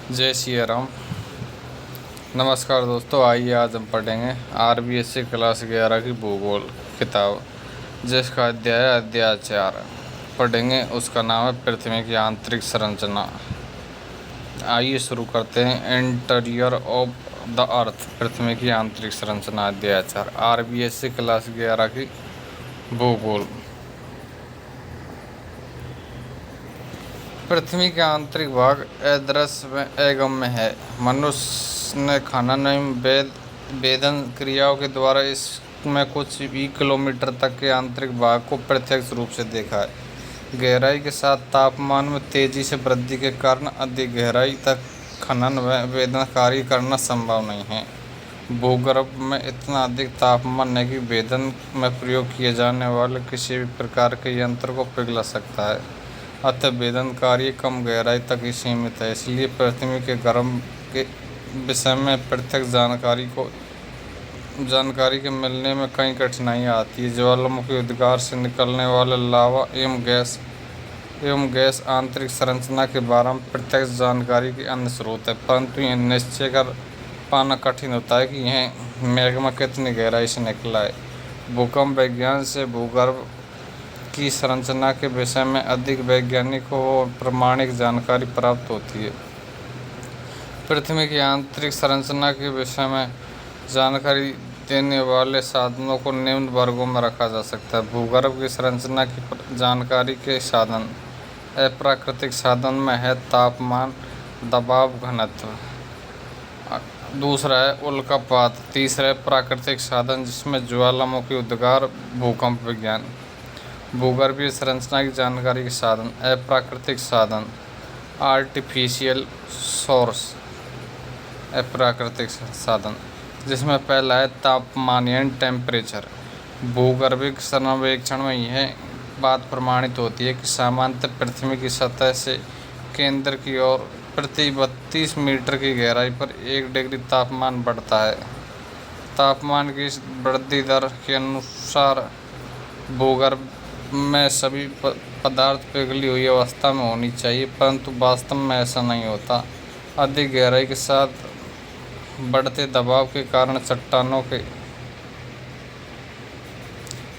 जय श्री राम। नमस्कार दोस्तों, आइए आज हम पढ़ेंगे RBSC क्लास 11 की भूगोल किताब, जिसका अध्याय 4 पढ़ेंगे। उसका नाम है पृथ्वी की आंतरिक संरचना। आइए शुरू करते हैं। इंटीरियर ऑफ द अर्थ, पृथ्वी की आंतरिक संरचना, अध्याय 4, RBSC क्लास 11 की भूगोल। पृथ्वी का आंतरिक भाग अदृश्य में अगम्य है। मनुष्य ने खनन एवं वेधन क्रियाओं के द्वारा इसमें कुछ भी किलोमीटर तक के आंतरिक भाग को प्रत्यक्ष रूप से देखा है। गहराई के साथ तापमान में तेजी से वृद्धि के कारण अधिक गहराई तक खनन व वेधन कार्य करना संभव नहीं है। भूगर्भ में इतना अधिक तापमान है कि वेधन में प्रयोग किए जाने वाले किसी भी प्रकार के यंत्र को पिघला सकता है। अतः वेधन कार्य कम गहराई तक ही सीमित है। इसलिए पृथ्वी के गर्भ के विषय में प्रत्यक्ष जानकारी के मिलने में कई कठिनाइयाँ आती है। ज्वालामुखी उद्गार से निकलने वाले लावा एवं गैस आंतरिक संरचना के बारे में प्रत्यक्ष जानकारी के अन्य स्रोत है, परंतु यह निश्चय कर पाना कठिन होता है कि यह मैग्मा कितनी गहराई से निकला है। भूकंप विज्ञान से भूगर्भ की संरचना के विषय में अधिक वैज्ञानिक और प्रमाणिक जानकारी प्राप्त होती है। पृथ्वी की आंतरिक संरचना के विषय में जानकारी देने वाले साधनों को निम्न वर्गों में रखा जा सकता है। भूगर्भ की संरचना की जानकारी के साधन। अप्राकृतिक साधन में है तापमान, दबाव, घनत्व। दूसरा है उल्कापात। तीसरा है प्राकृतिक साधन, जिसमें ज्वालामुखी उद्गार, भूकंप विज्ञान। भूगर्भीय संरचना की जानकारी के साधन। अप्राकृतिक साधन, आर्टिफिशियल सोर्स। अप्राकृतिक साधन, जिसमें पहला है तापमान यानी टेम्परेचर। भूगर्भिक सर्वेक्षण में यह बात प्रमाणित होती है कि सामान्यतः पृथ्वी की सतह से केंद्र की ओर प्रति 32 मीटर की गहराई पर 1 डिग्री तापमान बढ़ता है। तापमान की इस वृद्धि दर के अनुसार भूगर्भ में सभी पदार्थ पिघली हुई अवस्था में होनी चाहिए, परंतु वास्तव में ऐसा नहीं होता। अधिक गहराई के साथ बढ़ते दबाव के कारण चट्टानों के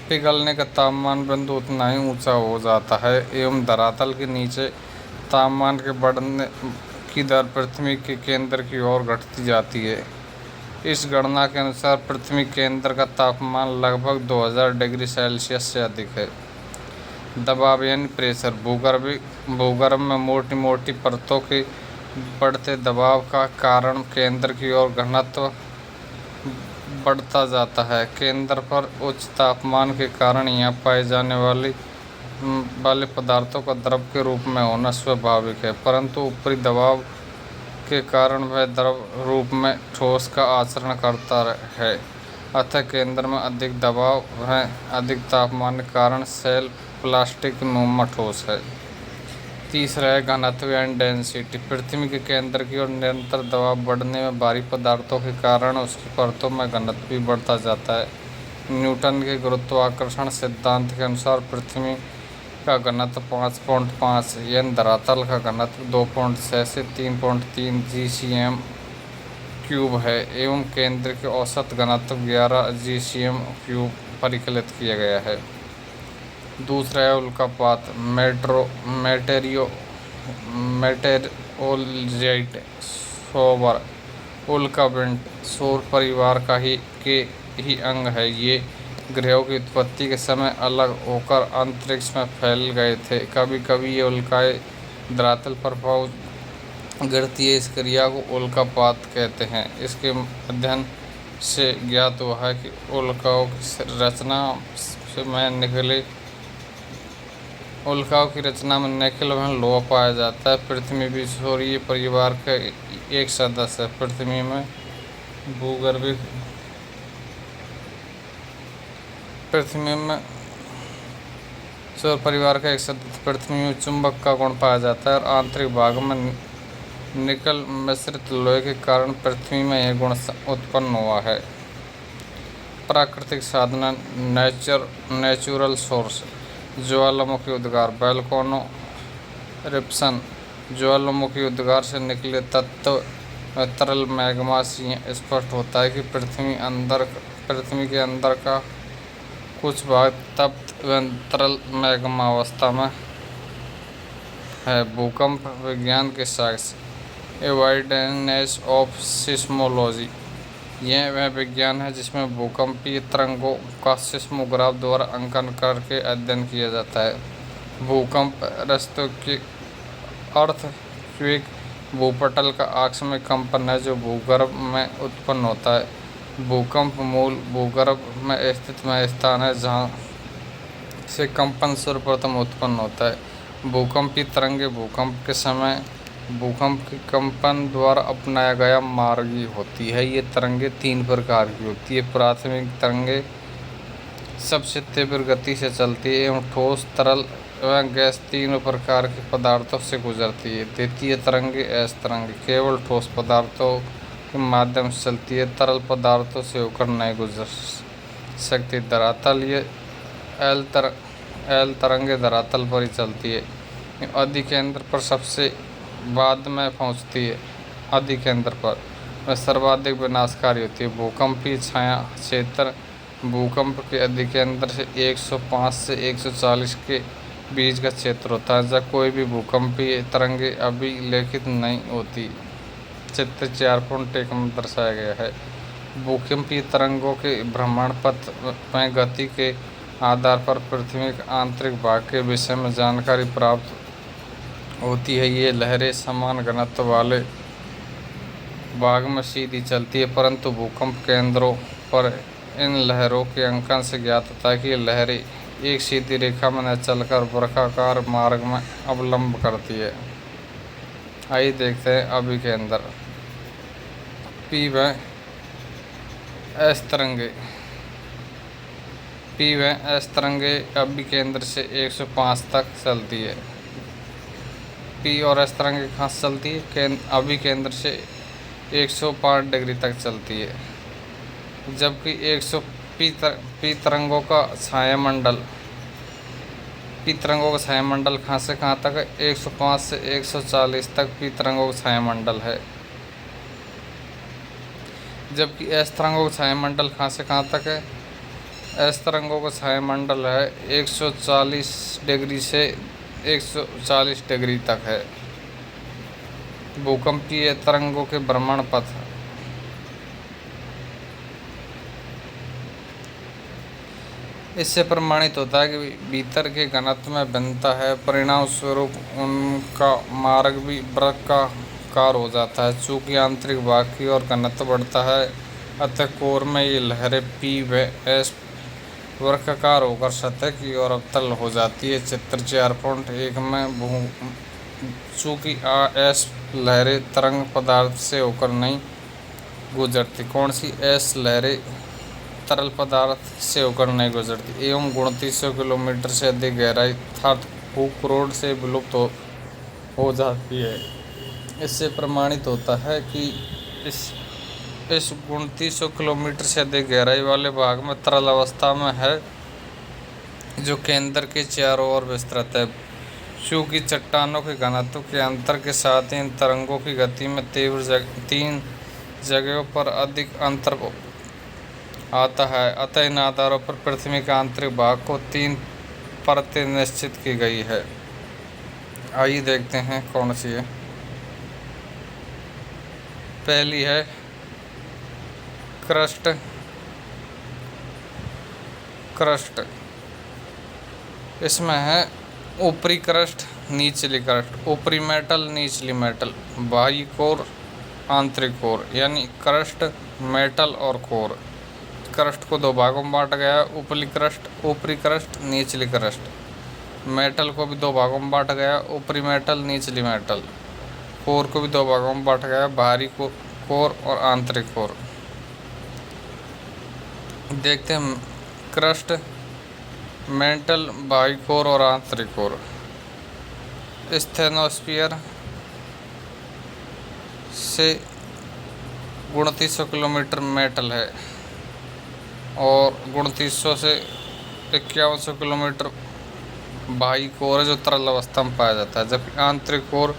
पिघलने का तापमान बिंदु उतना ही ऊंचा हो जाता है एवं धरातल के नीचे तापमान के बढ़ने की दर पृथ्वी के केंद्र की ओर घटती जाती है। इस गणना के अनुसार पृथ्वी केंद्र का तापमान लगभग 2000 डिग्री सेल्सियस से अधिक है। दबाव यानी प्रेशर। भूगर्भ में मोटी मोटी परतों के बढ़ते दबाव का कारण केंद्र की ओर घनत्व बढ़ता जाता है। केंद्र पर उच्च तापमान के कारण यहाँ पाए जाने वाले पदार्थों का द्रव के रूप में होना स्वाभाविक है, परंतु ऊपरी दबाव के कारण वह द्रव रूप में ठोस का आचरण करता है। अतः केंद्र में अधिक दबाव व अधिक तापमान के कारण सेल प्लास्टिक नुमा ठोस है। तीसरा है घनत्व एंड डेंसिटी। पृथ्वी के केंद्र की ओर निरंतर दबाव बढ़ने में भारी पदार्थों के कारण उसकी परतों में घनत्व भी बढ़ता जाता है। न्यूटन के गुरुत्वाकर्षण सिद्धांत के अनुसार पृथ्वी का घनत्व 5.5 यानी धरातल का घनत्व 2.6 से 3.3 GCm³ है एवं केंद्र के औसत घनत्व 11 GCm³ परिकलित किया गया है। दूसरा है उल्कापात। मेटेओरॉइट सोवर उल्कापिंड सौर परिवार के ही अंग है। ये ग्रहों की उत्पत्ति के समय अलग होकर अंतरिक्ष में फैल गए थे। कभी कभी ये उल्काएं धरातल पर गिरती है। इस क्रिया को उल्कापात कहते हैं। इसके अध्ययन से ज्ञात हुआ है कि उल्काओं की रचना में निकेल व लोहा पाया जाता है। पृथ्वी भी सौरीय परिवार का एक सदस्य है। पृथ्वी में सौर परिवार का एक सदस्य पृथ्वी में चुंबक का गुण पाया जाता है और आंतरिक भाग में निकल मिश्रित लोहे के कारण पृथ्वी में यह गुण उत्पन्न हुआ है। प्राकृतिक साधन। Natural source. ज्वालामुखी उद्गार, वोल्केनो इरप्शन, ज्वालामुखी उद्गार से निकले तत्व में तरल मैग्मा से स्पष्ट होता है कि पृथ्वी के अंदर का कुछ भाग तप्त व तरल मैग्मा अवस्था में है। भूकंप विज्ञान के साक्ष्य एविडेंस ऑफ सिस्मोलॉजी, यह वह विज्ञान है जिसमें भूकंपीय तरंगों का सिस्मोग्राफ द्वारा अंकन करके अध्ययन किया जाता है। भूकंप रस्तों के अर्थक्वेक भूपटल का आकस्मिक कंपन है जो भूगर्भ में उत्पन्न होता है। भूकंप मूल भूगर्भ में स्थित वह स्थान है जहाँ से कंपन सर्वप्रथम उत्पन्न होता है। भूकंपीय तरंगें भूकंप के समय भूकंप के कंपन द्वारा अपनाया गया मार्ग ही होती है। ये तरंगें तीन प्रकार की होती है। प्राथमिक तरंगें सबसे तीव्र गति से चलती है एवं ठोस, तरल एवं गैस तीनों प्रकार के पदार्थों से गुजरती है। द्वितीय तरंगें एस तरंगें केवल ठोस पदार्थों के माध्यम से चलती है, तरल पदार्थों से होकर नहीं गुजर सकती। धरातल ये एल तरंगें धरातल पर ही चलती है। अधिकेंद्र पर सबसे बाद में पहुंचती है। अधिकेंद्र पर वह सर्वाधिक विनाशकारी होती है। भूकंपीय छाया क्षेत्र भूकंप के अधिकेंद्र से 105 से 140 के बीच का क्षेत्र होता है जहाँ कोई भी भूकंपीय तरंगें अभिलेखित नहीं होती। चित्र 4.1 में दर्शाया गया है। भूकंपीय तरंगों के भ्रमण पथ में गति के आधार पर पृथ्वी के आंतरिक भाग के विषय में जानकारी प्राप्त होती है। ये लहरें समान घनत्व वाले भाग में सीधी चलती है, परंतु भूकंप केंद्रों पर इन लहरों के अंकन से ज्ञात होता है कि ये लहरें एक सीधी रेखा में न चलकर वृत्ताकार मार्ग में अवलंब करती है। आइए देखते हैं अभिकेंद्र। पी व एस तरंगे अभिकेंद्र से 105 तक चलती है। पी और एस तरंगे कहाँ से चलती है? अभिकेंद्र से 105 डिग्री तक चलती है। जबकि 100 पी तरंगों का छायामंडल कहाँ से कहाँ तक है? 105 से 140 तक पी तरंगों का छायामंडल है। जबकि एस तरंगों का छायामंडल कहाँ से कहाँ तक है? एस तरंगों का छायामंडल है 140 डिग्री से 140 डिग्री तक है। भूकंपीय तरंगों के भ्रमण पथ इससे प्रमाणित होता है कि भीतर के घनत्व में भिन्नता है, परिणाम स्वरूप उनका मार्ग भी वृत्ताकार हो जाता है। चूँकि आंतरिक भाग की ओर घनत्व बढ़ता है, अतः कोर में ये लहरें पी व एस वृत्ताकार होकर सतह की ओर अवतल हो जाती है। चित्र 4.1 में चूँकि एस लहरें तरंग पदार्थ से होकर नहीं गुजरती। कौन सी? एस लहरें तरल पदार्थ से होकर नहीं गुजरती एवं 2900 किलोमीटर से अधिक गहराई अर्थात भूकरोड़ से विलुप्त हो जाती है। इससे प्रमाणित होता है कि इस 2900 किलोमीटर से अधिक गहराई वाले भाग में तरल अवस्था में है जो केंद्र के चारों ओर विस्तृत है। चूँकि चट्टानों के घनत्व के अंतर के साथ इन तरंगों की गति में तीन जगहों पर अधिक अंतर आता है, अतः इन आधारों पर पृथ्वी के आंतरिक भाग को 3 परतें निश्चित की गई है। आइए देखते हैं कौन सी है। पहली है क्रस्ट। इसमें है ऊपरी क्रस्ट, निचली क्रस्ट, ऊपरी मेटल, निचली मेटल, बाह्य कोर, आंतरिक कोर, यानी क्रस्ट, मेटल और कोर। क्रस्ट को 2 भागों में बांटा गया है, ऊपरी क्रस्ट, निचली क्रस्ट। मेटल को भी 2 भागों में बांटा गया है, ऊपरी मेटल, निचली मेटल। कोर को भी 2 भागों में बांटा गया है, बाहरी कोर और आंतरिक कोर। देखते हैं क्रस्ट, मेटल, बाह्य कोर और आंतरिक कोर। स्टेनोस्फीयर से 2900 किलोमीटर मेटल है और 2900 से 5100 किलोमीटर बाह्य कोर है जो तरल अवस्था में पाया जाता है। जबकि आंतरिक कोर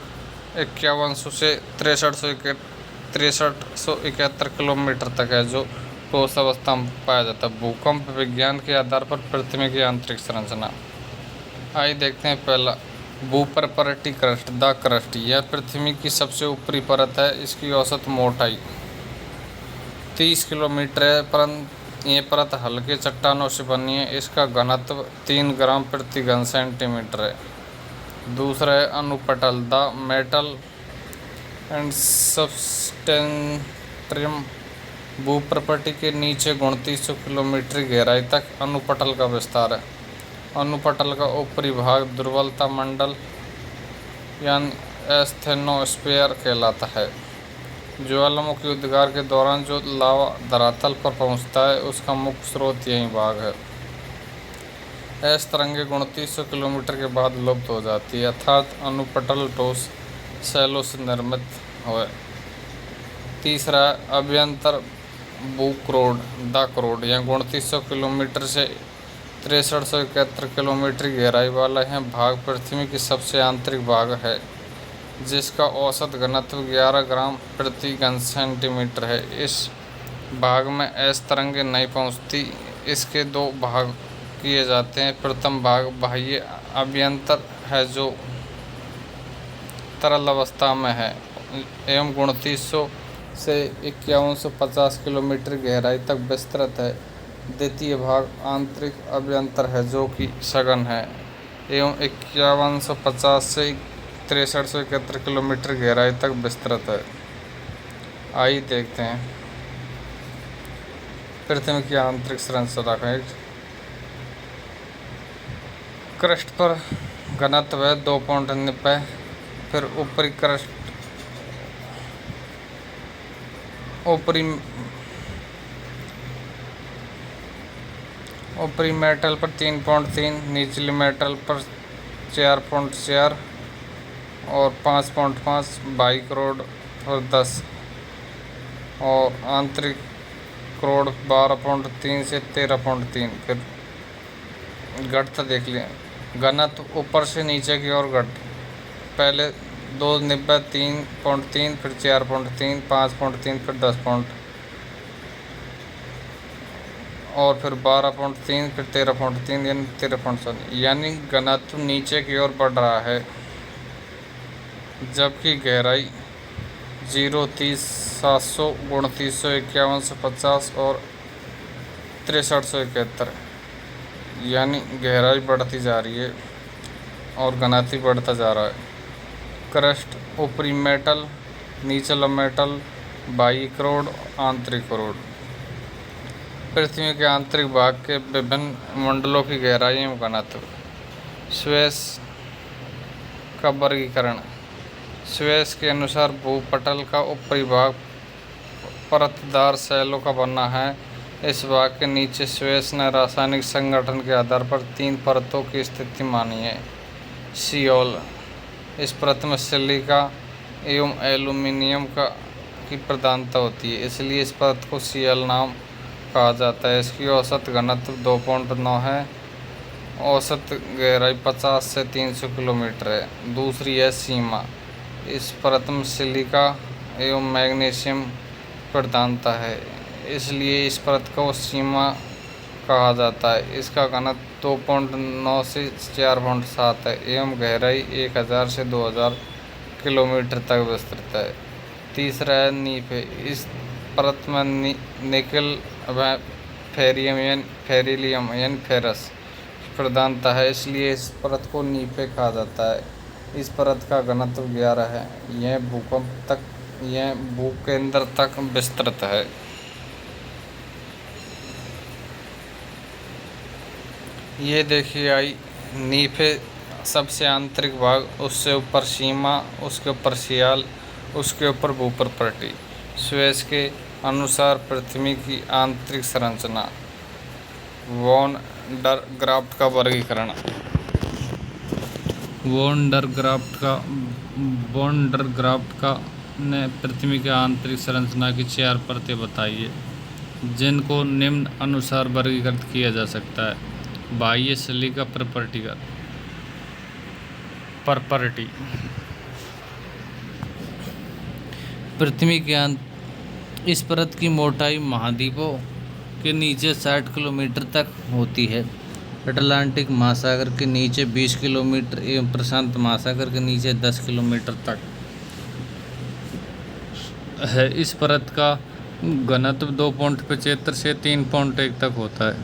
5100 से 6371 किलोमीटर तक है, जो ठोस अवस्था में पाया जाता है। भूकंप विज्ञान के आधार पर पृथ्वी की आंतरिक संरचना। आइए देखते हैं पहला, भूपर्परटी क्रस्ट। द क्रस्ट, यह पृथ्वी की सबसे ऊपरी परत है। इसकी औसत मोटाई 30 किलोमीटर है, परंतु ये परत हल्के चट्टानों से बनी है। इसका घनत्व 3 ग्राम प्रति घन सेंटीमीटर है। दूसरा है अनुपटल। द मेटल एंड सब्सटेंट्रियम, भूपर्पटी के नीचे 2900 किलोमीटर गहराई तक अनुपटल का विस्तार है। अनुपटल का ऊपरी भाग दुर्बलता मंडल यानी एस्थेनोस्फीयर कहलाता है। ज्वालामुखी उद्गार के दौरान जो लावा धरातल पर पहुंचता है, उसका मुख्य स्रोत यही भाग है। एस तरंगे 2900 किलोमीटर के बाद लुप्त हो जाती है, अर्थात अनुपटल ठोस शैलों से निर्मित है। तीसरा अभ्यंतर भूक्रोड। द क्रोड, यह 2900 किलोमीटर से 6371 किलोमीटर गहराई वाला यह भाग पृथ्वी की सबसे आंतरिक भाग है, जिसका औसत घनत्व 11 ग्राम प्रति घन सेंटीमीटर है। इस भाग में एस तरंगे नहीं पहुंचती। इसके दो भाग किए जाते हैं। प्रथम भाग बाह्य अभ्यंतर है, जो तरल अवस्था में है एवं 2900 से 5150 किलोमीटर गहराई तक विस्तृत है। द्वितीय भाग आंतरिक अभ्यंतर है, जो कि सघन है एवं 5150 से 6371 किलोमीटर गहराई तक विस्तृत है। आइए देखते हैं पृथ्वी की आंतरिक संरचना का। क्रस्ट पर घनत्व है 2.90। फिर ऊपरी क्रस्ट ऊपरी मेटल पर 3.3, निचली मेटल पर 4.4 और 5.5, बाई क्रोड पर 10 और आंतरिक क्रोड 12.3 से 13.3। फिर घटता देख लिया। घनत्व ऊपर से नीचे की ओर घट, पहले 2.90, 3.3, फिर 4.3, 5.3, फिर 10 और फिर 12.3, फिर 13.3 यानी 13.7, यानी घनत्व नीचे की ओर बढ़ रहा है। जबकि गहराई 0, 30, 700, 2900, 5150 और 6371, यानी गहराई बढ़ती जा रही है और घनत्व बढ़ता जा रहा है। क्रस्ट ऊपरी मेटल, निचला मेटल, बाह्य क्रोड, आंतरिक क्रोड। पृथ्वी के आंतरिक भाग के विभिन्न मंडलों की गहराई एवं घनत्व। स्वेस का वर्गीकरण। स्वेस के अनुसार भूपटल का ऊपरी भाग परतदार शैलों का बना है। इस भाग के नीचे स्वेस ने रासायनिक संगठन के आधार पर 3 परतों की स्थिति मानी है। सियोल, इस परत में सिलिका एवं एल्यूमीनियम की प्रधानता होती है, इसलिए इस परत को सियल नाम कहा जाता है। इसकी औसत घनत्व 2.9 है। औसत गहराई 50 से 300 किलोमीटर है। दूसरी है सीमा। इस परत में सिलिका एवं मैग्नीशियम प्रधानता है, इसलिए इस परत को सीमा कहा जाता है। इसका घनत्व 2.9 से 4.7 है एवं गहराई 1000 से 2000 किलोमीटर तक विस्तृत है। तीसरा है नीफ। इस परत में निकल व फेरिलियम यानी फेरस प्रधानता है, इसलिए इस परत को नीफे कहा जाता है। इस परत का घनत्व 11 है। यह भूकेंद्र तक विस्तृत है। ये देखिए आई नीफे सबसे आंतरिक भाग, उससे ऊपर सीमा, उसके ऊपर सियाल, उसके ऊपर भूपर्पटी। स्वेस के अनुसार पृथ्वी की आंतरिक संरचना। वॉन डर ग्राफ्ट का वर्गीकरण। वॉन डर ग्राफ्ट ने पृथ्वी की आंतरिक संरचना की 4 परतें बताई है, जिनको निम्न अनुसार वर्गीकृत किया जा सकता है। बाह्य सिलिका परपरटी। पृथ्वी के इस परत की मोटाई महाद्वीपों के नीचे 60 किलोमीटर तक होती है। अटलांटिक महासागर के नीचे 20 किलोमीटर एवं प्रशांत महासागर के नीचे 10 किलोमीटर तक है। इस परत का घनत्व 2.75 से 3.1 तक होता है।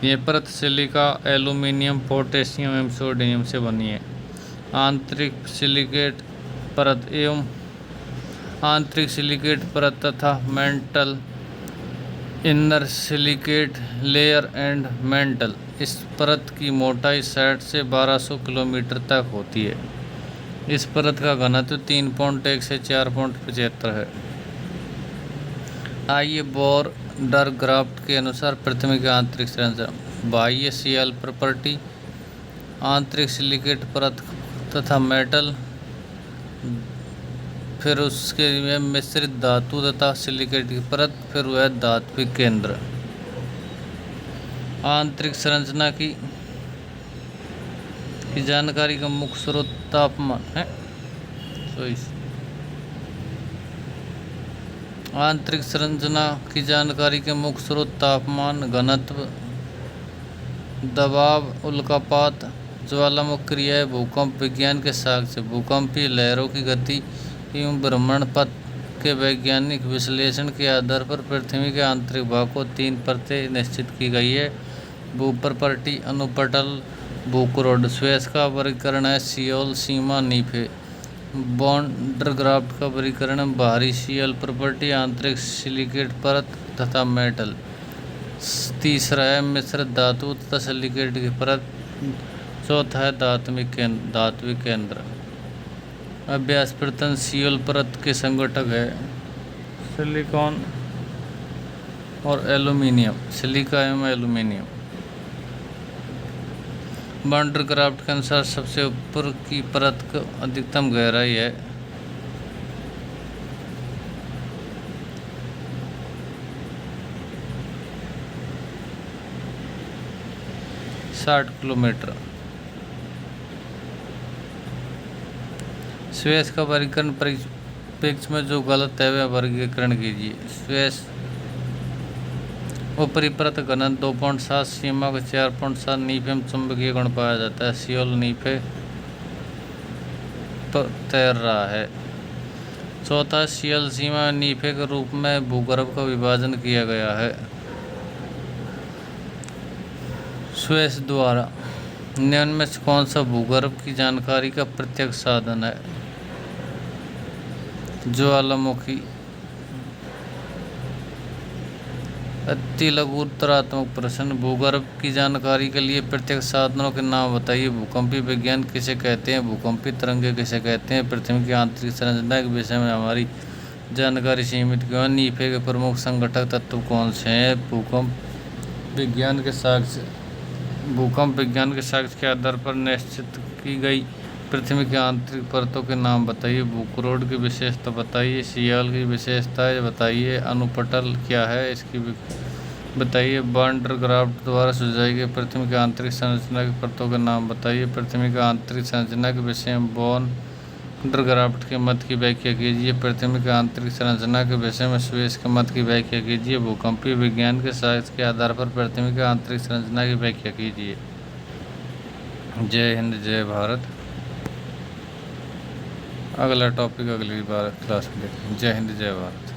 यह परत सिलिका, एल्यूमीनियम, पोटेशियम एवं सोडियम से बनी है। आंतरिक सिलिकेट परत एवं आंतरिक सिलिकेट परत तथा mental inner silicate layer and mental. इस परत की मोटाई 60 से 1200 किलोमीटर तक होती है। इस परत का घनत्व 3.1 से 4.75 है। आइए बोर डरग्राफ्ट के अनुसार पृथ्वी की आंतरिक संरचना। बाह्य सीएल प्रॉपर्टी, आंतरिक सिलिकेट परत तथा मेटल, फिर उसके में मिश्रित धातु तथा सिलिकेट की परत, फिर वह धात्विक केंद्र। आंतरिक संरचना की जानकारी का मुख्य स्रोत तापमान है। आंतरिक संरचना की जानकारी के मुख्य स्रोत तापमान, घनत्व, दबाव, उल्कापात, ज्वालामुखी क्रियाएं, भूकंप विज्ञान के साक्ष्य, भूकंपीय लहरों की गति एवं भ्रमण पथ के वैज्ञानिक विश्लेषण के आधार पर पृथ्वी के आंतरिक भाग को 3 परतें निश्चित की गई है। भूप्रपर्टी, अनुपटल, भूकरोड। स्वेस का वर्गीकरण है सियोल, सीमा, नीफे। बॉन्डरग्राफ्ट का वर्गीकरण बाहरी सीएल प्रॉपर्टी, आंतरिक सिलिकेट परत तथा मेटल। तीसरा है मिश्रित धातु तथा सिलिकेट की परत। चौथा है धात्विक केंद्र। अभ्यास प्रश्न। सीएल परत के संगठक है सिलिकॉन और एल्यूमिनियम, सिलिका एवं एल्यूमिनियम। बॉन्डरग्राफ्ट के अनुसार सबसे ऊपर की परत की अधिकतम गहराई है 60 किलोमीटर। स्वेस का वर्गीकरण परिप्रेक्ष्य में जो गलत है वह वर्गीकरण कीजिए। स्वेस ऊपरी परत घनत्व 2.7, सीमा का 4.7, नीफे में चुंबकीय गुण पाया जाता है। सियोल नीफे पर तैर रहा है। चौथा सियल सीमा नीफे के रूप में भूगर्भ का विभाजन किया गया है स्वेस द्वारा। निम्न में से कौन सा भूगर्भ की जानकारी का प्रत्यक्ष साधन है? ज्वालामुखी। अति लघु उत्तरात्मक प्रश्न। भूगर्भ की जानकारी के लिए प्रत्यक्ष साधनों के नाम बताइए। भूकंपीय विज्ञान किसे कहते हैं? भूकंपीय तरंगें किसे कहते हैं? पृथ्वी की आंतरिक संरचना के विषय में हमारी जानकारी सीमित क्यों है? नीफे के प्रमुख संगठक तत्व कौन से हैं? भूकंप विज्ञान के साक्ष्य के आधार पर निश्चित की गई पृथ्वी की आंतरिक परतों के नाम बताइए। भूकरोड की विशेषता बताइए। सियाल की विशेषताएं बताइए। अनुपटल क्या है इसकी बताइए। बॉन्डरग्राफ्ट द्वारा सुझाई गई पृथ्वी की आंतरिक संरचना की परतों के नाम बताइए। पृथ्वी की आंतरिक संरचना के विषय में बॉन्डरग्राफ्ट के मत की व्याख्या कीजिए। पृथ्वी की आंतरिक संरचना के विषय में स्वेस के मत की व्याख्या कीजिए। भूकंपीय विज्ञान के साक्ष्य के आधार पर पृथ्वी की आंतरिक संरचना की व्याख्या कीजिए। जय हिंद, जय भारत। अगला टॉपिक अगली बार क्लास में देखेंगे। जय हिंद, जय भारत।